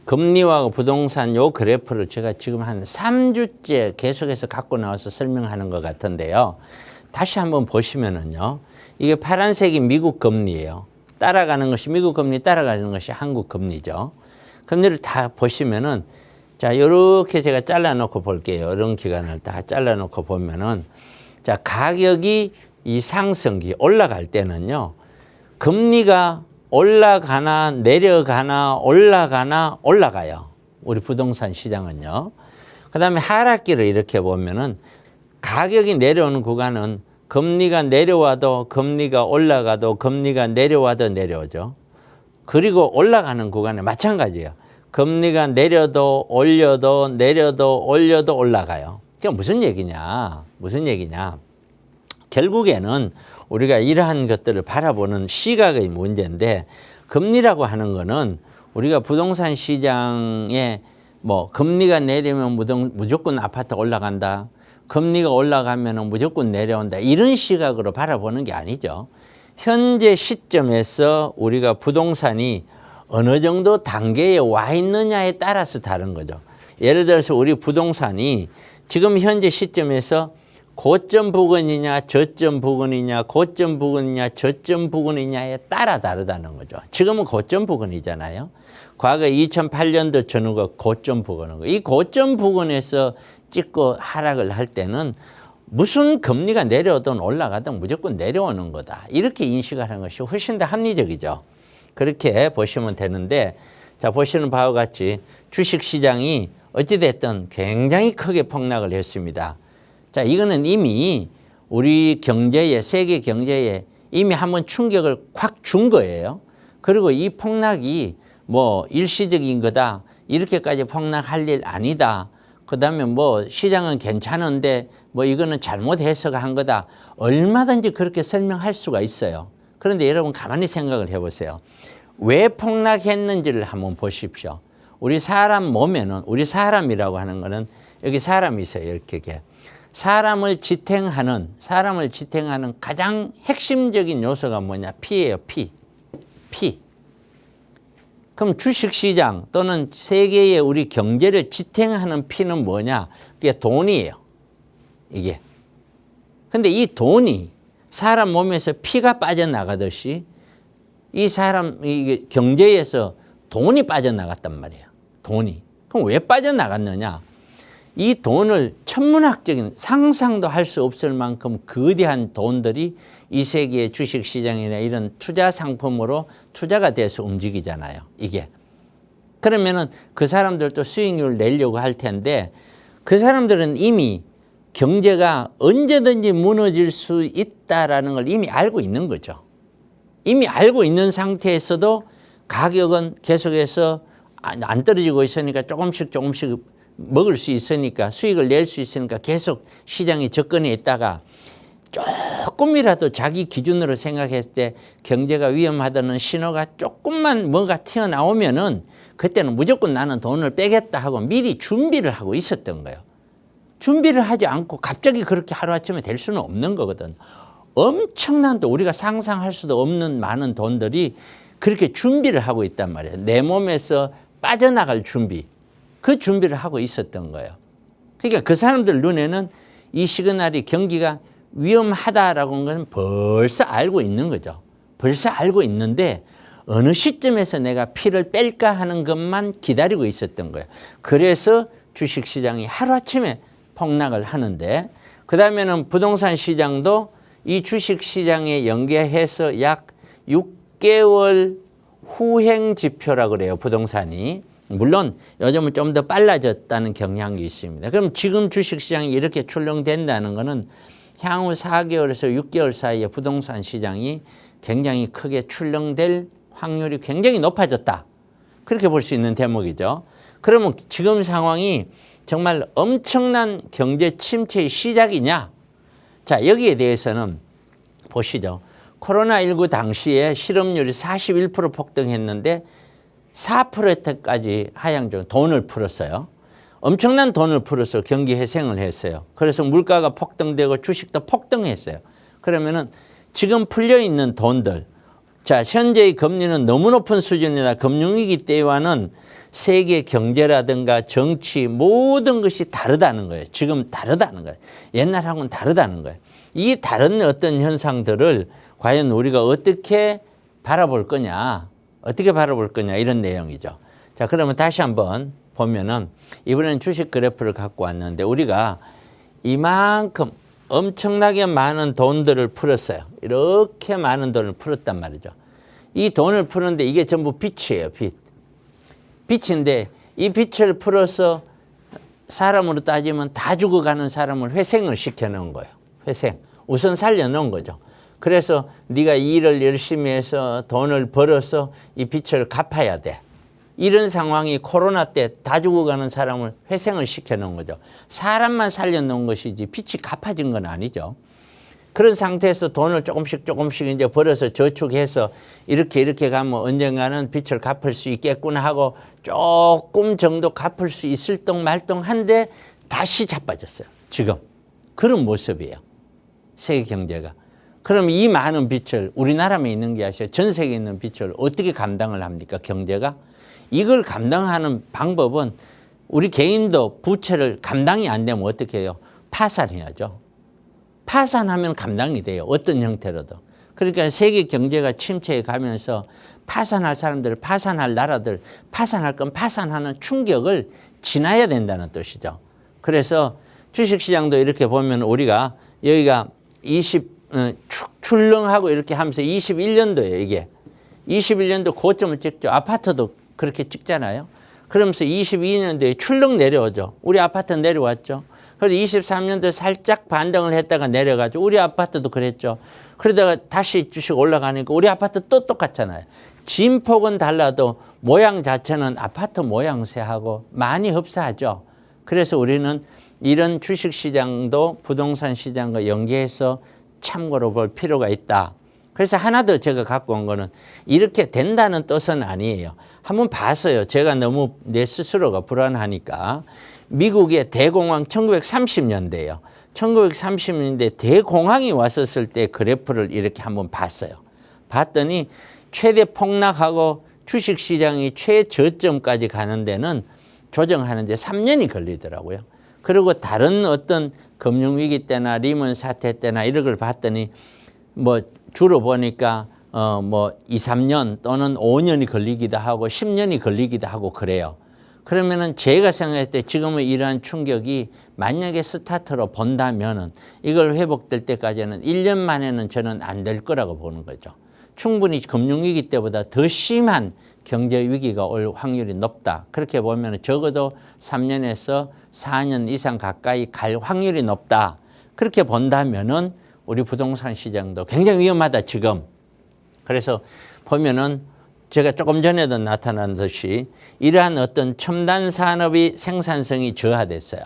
금리와 부동산 요 그래프를 제가 지금 한 3주째 계속해서 갖고 나와서 설명하는 것 같은데요. 다시 한번 보시면은요. 이게 파란색이 미국 금리예요. 따라가는 것이 미국 금리, 따라가는 것이 한국 금리죠. 금리를 다 보시면은 자, 요렇게 제가 잘라놓고 볼게요. 이런 기간을 다 잘라놓고 보면은 자, 가격이 이 상승기 올라갈 때는요. 금리가 올라가나 내려가나 올라가나 올라가요. 우리 부동산 시장은요. 그 다음에 하락기를 이렇게 보면은 가격이 내려오는 구간은 금리가 내려와도 금리가 올라가도 금리가 내려와도 내려오죠. 그리고 올라가는 구간은 마찬가지예요. 금리가 내려도 올려도 내려도 올려도 올라가요. 그게 무슨 얘기냐? 무슨 얘기냐? 결국에는 우리가 이러한 것들을 바라보는 시각의 문제인데 금리라고 하는 거는 우리가 부동산 시장에 뭐 금리가 내리면 무조건 아파트 올라간다. 금리가 올라가면 무조건 내려온다. 이런 시각으로 바라보는 게 아니죠. 현재 시점에서 우리가 부동산이 어느 정도 단계에 와 있느냐에 따라서 다른 거죠. 예를 들어서 우리 부동산이 지금 현재 시점에서 고점 부근이냐 저점 부근이냐 고점 부근이냐 저점 부근이냐에 따라 다르다는 거죠. 지금은 고점 부근이잖아요. 과거 2008년도 전후가 고점 부근이고 이 고점 부근에서 찍고 하락을 할 때는 무슨 금리가 내려오든 올라가든 무조건 내려오는 거다. 이렇게 인식을 하는 것이 훨씬 더 합리적이죠. 그렇게 보시면 되는데 자 보시는 바와 같이 주식시장이 어찌됐든 굉장히 크게 폭락을 했습니다. 자 이거는 이미 우리 경제에 세계 경제에 이미 한번 충격을 확 준 거예요. 그리고 이 폭락이 뭐 일시적인 거다. 이렇게까지 폭락할 일 아니다. 그다음에 뭐 시장은 괜찮은데 뭐 이거는 잘못 해석한 거다. 얼마든지 그렇게 설명할 수가 있어요. 그런데 여러분 가만히 생각을 해보세요. 왜 폭락했는지를 한번 보십시오. 우리 사람 몸에는 우리 사람이라고 하는 거는 여기 사람이 있어요. 이렇게. 사람을 지탱하는 가장 핵심적인 요소가 뭐냐? 피예요. 피. 그럼 주식시장 또는 세계의 우리 경제를 지탱하는 피는 뭐냐? 그게 돈이에요. 이게. 근데 이 돈이 사람 몸에서 피가 빠져나가듯이 이 경제에서 돈이 빠져나갔단 말이에요. 돈이. 그럼 왜 빠져나갔느냐? 이 돈을 천문학적인 상상도 할 수 없을 만큼 거대한 돈들이 이 세계의 주식시장이나 이런 투자 상품으로 투자가 돼서 움직이잖아요. 이게. 그러면은 그 사람들도 수익률을 내려고 할 텐데 그 사람들은 이미 경제가 언제든지 무너질 수 있다라는 걸 이미 알고 있는 거죠. 이미 알고 있는 상태에서도 가격은 계속해서 안 떨어지고 있으니까 조금씩 먹을 수 있으니까 수익을 낼 수 있으니까 계속 시장에 접근해 있다가 조금이라도 자기 기준으로 생각했을 때 경제가 위험하다는 신호가 조금만 뭔가 튀어나오면은 그때는 무조건 나는 돈을 빼겠다 하고 미리 준비를 하고 있었던 거예요. 준비를 하지 않고 갑자기 그렇게 하루아침에 될 수는 없는 거거든. 엄청난 돈, 우리가 상상할 수도 없는 많은 돈들이 그렇게 준비를 하고 있단 말이에요. 내 몸에서 빠져나갈 준비. 그 준비를 하고 있었던 거예요. 그러니까 그 사람들 눈에는 이 시그널이 경기가 위험하다라고 하는 건 벌써 알고 있는 거죠. 벌써 알고 있는데 어느 시점에서 내가 피를 뺄까 하는 것만 기다리고 있었던 거예요. 그래서 주식시장이 하루아침에 폭락을 하는데 그다음에는 부동산 시장도 이 주식시장에 연계해서 약 6개월 후행 지표라고 그래요. 부동산이. 물론 요즘은 좀 더 빨라졌다는 경향이 있습니다. 그럼 지금 주식시장이 이렇게 출렁된다는 것은 향후 4개월에서 6개월 사이에 부동산 시장이 굉장히 크게 출렁될 확률이 굉장히 높아졌다. 그렇게 볼 수 있는 대목이죠. 그러면 지금 상황이 정말 엄청난 경제 침체의 시작이냐? 자, 여기에 대해서는 보시죠. 코로나19 당시에 실업률이 41% 폭등했는데 4%까지 하향적 돈을 풀었어요. 엄청난 돈을 풀어서 경기 회생을 했어요. 그래서 물가가 폭등되고 주식도 폭등했어요. 그러면은 지금 풀려 있는 돈들 자, 현재의 금리는 너무 높은 수준이다. 금융위기 때와는 세계 경제라든가 정치 모든 것이 다르다는 거예요. 지금 다르다는 거예요. 옛날하고는 다르다는 거예요. 이 다른 어떤 현상들을 과연 우리가 어떻게 바라볼 거냐, 이런 내용이죠. 자, 그러면 다시 한번 보면은 이번에는 주식 그래프를 갖고 왔는데 우리가 이만큼 엄청나게 많은 돈들을 풀었어요. 이렇게 많은 돈을 풀었단 말이죠. 이 돈을 푸는데 이게 전부 빚이에요. 빚인데 이 빚을 풀어서 사람으로 따지면 다 죽어가는 사람을 회생을 시켜놓은 거예요. 회생. 우선 살려놓은 거죠. 그래서 네가 일을 열심히 해서 돈을 벌어서 이 빚을 갚아야 돼. 이런 상황이 코로나 때 다 죽어가는 사람을 회생을 시켜놓은 거죠. 사람만 살려놓은 것이지 빚이 갚아진 건 아니죠. 그런 상태에서 돈을 조금씩 이제 벌어서 저축해서 이렇게 가면 언젠가는 빚을 갚을 수 있겠구나 하고 조금 정도 갚을 수 있을 똥 말똥한데 다시 자빠졌어요. 지금 그런 모습이에요. 세계 경제가. 그럼 이 많은 빚을 우리나라만 있는 게 아니라 전 세계에 있는 빚을 어떻게 감당을 합니까? 경제가. 이걸 감당하는 방법은 우리 개인도 부채를 감당이 안 되면 어떻게 해요? 파산해야죠. 파산하면 감당이 돼요. 어떤 형태로도. 그러니까 세계 경제가 침체에 가면서 파산할 사람들, 파산할 나라들, 파산할 건 파산하는 충격을 지나야 된다는 뜻이죠. 그래서 주식시장도 이렇게 보면 우리가 여기가 출렁하고 이렇게 하면서 21년도에 이게 21년도 고점을 찍죠. 아파트도 그렇게 찍잖아요. 그러면서 22년도에 출렁 내려오죠. 우리 아파트 내려왔죠. 그래서 23년도에 살짝 반등을 했다가 내려가죠. 우리 아파트도 그랬죠. 그러다가 다시 주식 올라가니까 우리 아파트 또 똑같잖아요. 진폭은 달라도 모양 자체는 아파트 모양새하고 많이 흡사하죠. 그래서 우리는 이런 주식시장도 부동산 시장과 연계해서 참고로 볼 필요가 있다. 그래서 하나 더 제가 갖고 온 거는 이렇게 된다는 뜻은 아니에요. 한번 봤어요. 제가 너무 내 스스로가 불안하니까. 미국의 대공황 1930년대예요. 1930년대 대공황이 왔었을 때 그래프를 이렇게 한번 봤어요. 봤더니 최대 폭락하고 주식시장이 최저점까지 가는 데는 조정하는 데 3년이 걸리더라고요. 그리고 다른 어떤 금융위기 때나 리먼 사태 때나 이런 걸 봤더니 뭐 주로 보니까 2, 3년 또는 5년이 걸리기도 하고 10년이 걸리기도 하고 그래요. 그러면은 제가 생각했을 때 지금의 이러한 충격이 만약에 스타트로 본다면은 이걸 회복될 때까지는 1년 만에는 저는 안 될 거라고 보는 거죠. 충분히 금융위기 때보다 더 심한 경제위기가 올 확률이 높다. 그렇게 보면 적어도 3년에서 4년 이상 가까이 갈 확률이 높다. 그렇게 본다면은 우리 부동산 시장도 굉장히 위험하다 지금. 그래서 보면은 제가 조금 전에도 나타난 듯이 이러한 어떤 첨단 산업이 생산성이 저하됐어요.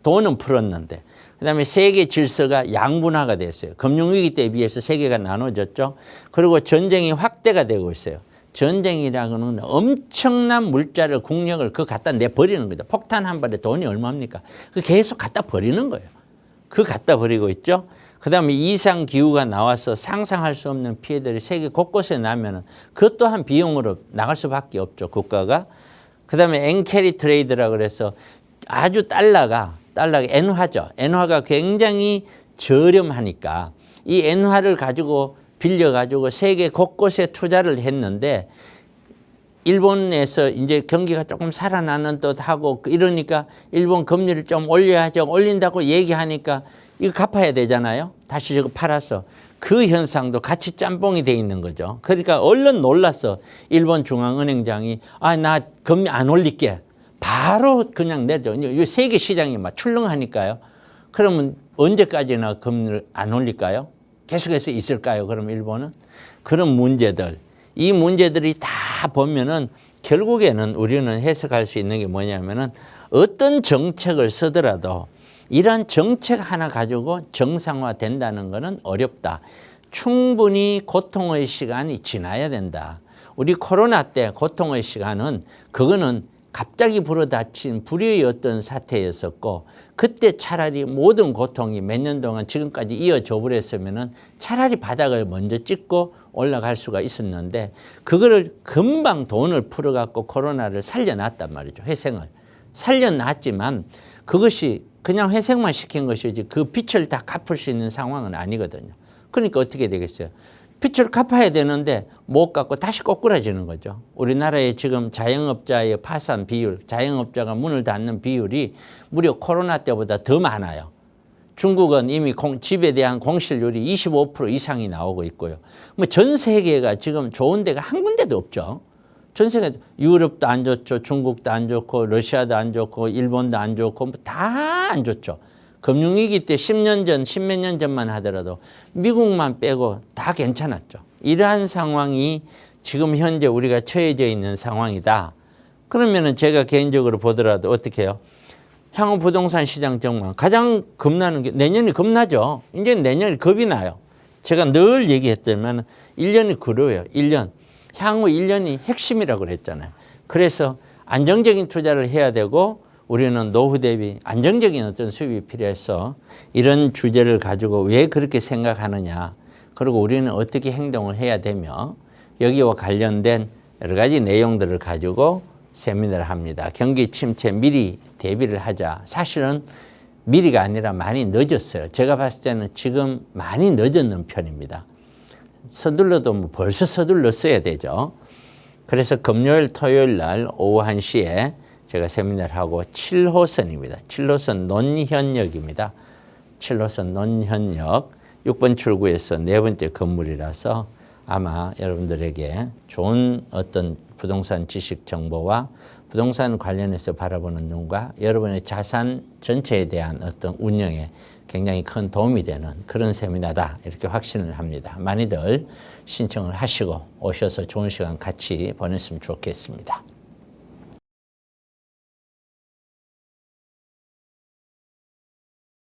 돈은 풀었는데. 그다음에 세계 질서가 양분화가 됐어요. 금융위기 때에 비해서 세계가 나눠졌죠. 그리고 전쟁이 확대가 되고 있어요. 전쟁이라고는 엄청난 물자를, 국력을 그거 갖다 내버리는 거죠. 폭탄 한 발에 돈이 얼마입니까? 그 계속 갖다 버리는 거예요. 그거 갖다 버리고 있죠. 그다음에 이상기후가 나와서 상상할 수 없는 피해들이 세계 곳곳에 나면은 그것 또한 비용으로 나갈 수밖에 없죠. 국가가. 그다음에 엔캐리 트레이드라 그래서 아주 달러가 엔화죠. 엔화가 굉장히 저렴하니까 이 엔화를 가지고 빌려가지고 세계 곳곳에 투자를 했는데 일본에서 이제 경기가 조금 살아나는 듯하고 이러니까 일본 금리를 좀 올려야죠. 올린다고 얘기하니까 이거 갚아야 되잖아요. 다시 저거 팔아서. 그 현상도 같이 짬뽕이 돼 있는 거죠. 그러니까 얼른 놀라서 일본 중앙은행장이 나 금리 안 올릴게. 바로 그냥 내죠. 세계 시장이 막 출렁하니까요. 그러면 언제까지나 금리를 안 올릴까요? 계속해서 있을까요? 그럼 일본은? 그런 문제들. 이 문제들이 다 보면은 결국에는 우리는 해석할 수 있는 게 뭐냐면은 어떤 정책을 쓰더라도 이런 정책 하나 가지고 정상화된다는 것은 어렵다. 충분히 고통의 시간이 지나야 된다. 우리 코로나 때 고통의 시간은 그거는 갑자기 불어닥친 불의의 어떤 사태였었고 그때 차라리 모든 고통이 몇 년 동안 지금까지 이어져 버렸으면은 차라리 바닥을 먼저 찍고 올라갈 수가 있었는데 그거를 금방 돈을 풀어갖고 코로나를 살려놨단 말이죠. 회생을. 살려놨지만 그것이 그냥 회생만 시킨 것이지 그 빚을 다 갚을 수 있는 상황은 아니거든요. 그러니까 어떻게 되겠어요? 빚을 갚아야 되는데 못 갚고 다시 꼬꾸라지는 거죠. 우리나라의 지금 자영업자의 파산 비율, 자영업자가 문을 닫는 비율이 무려 코로나 때보다 더 많아요. 중국은 이미 집에 대한 공실률이 25% 이상이 나오고 있고요. 뭐 전 세계가 지금 좋은 데가 한 군데도 없죠. 전 세계 유럽도 안 좋죠. 중국도 안 좋고 러시아도 안 좋고 일본도 안 좋고 다 안 좋죠. 금융위기 때 10년 전, 10몇 년 전만 하더라도 미국만 빼고 다 괜찮았죠. 이러한 상황이 지금 현재 우리가 처해져 있는 상황이다. 그러면은 제가 개인적으로 보더라도 어떻게 해요? 향후 부동산 시장 정말 가장 겁나는 게 내년이 겁나죠. 이제 내년이 겁이 나요. 제가 늘 얘기했더니만 1년이 그래요. 1년. 향후 1년이 핵심이라고 그랬잖아요. 그래서 안정적인 투자를 해야 되고 우리는 노후 대비 안정적인 어떤 수입이 필요해서 이런 주제를 가지고 왜 그렇게 생각하느냐. 그리고 우리는 어떻게 행동을 해야 되며 여기와 관련된 여러 가지 내용들을 가지고 세미나를 합니다. 경기 침체 미리 대비를 하자. 사실은 미리가 아니라 많이 늦었어요. 제가 봤을 때는 지금 많이 늦었는 편입니다. 서둘러도 뭐 벌써 서둘렀어야 되죠. 그래서 금요일, 토요일 날 오후 1시에 제가 세미나를 하고 7호선입니다. 7호선 논현역입니다. 7호선 논현역 6번 출구에서 네 번째 건물이라서 아마 여러분들에게 좋은 어떤 부동산 지식 정보와 부동산 관련해서 바라보는 눈과 여러분의 자산 전체에 대한 어떤 운영에 굉장히 큰 도움이 되는 그런 세미나다 이렇게 확신을 합니다. 많이들 신청을 하시고 오셔서 좋은 시간 같이 보냈으면 좋겠습니다.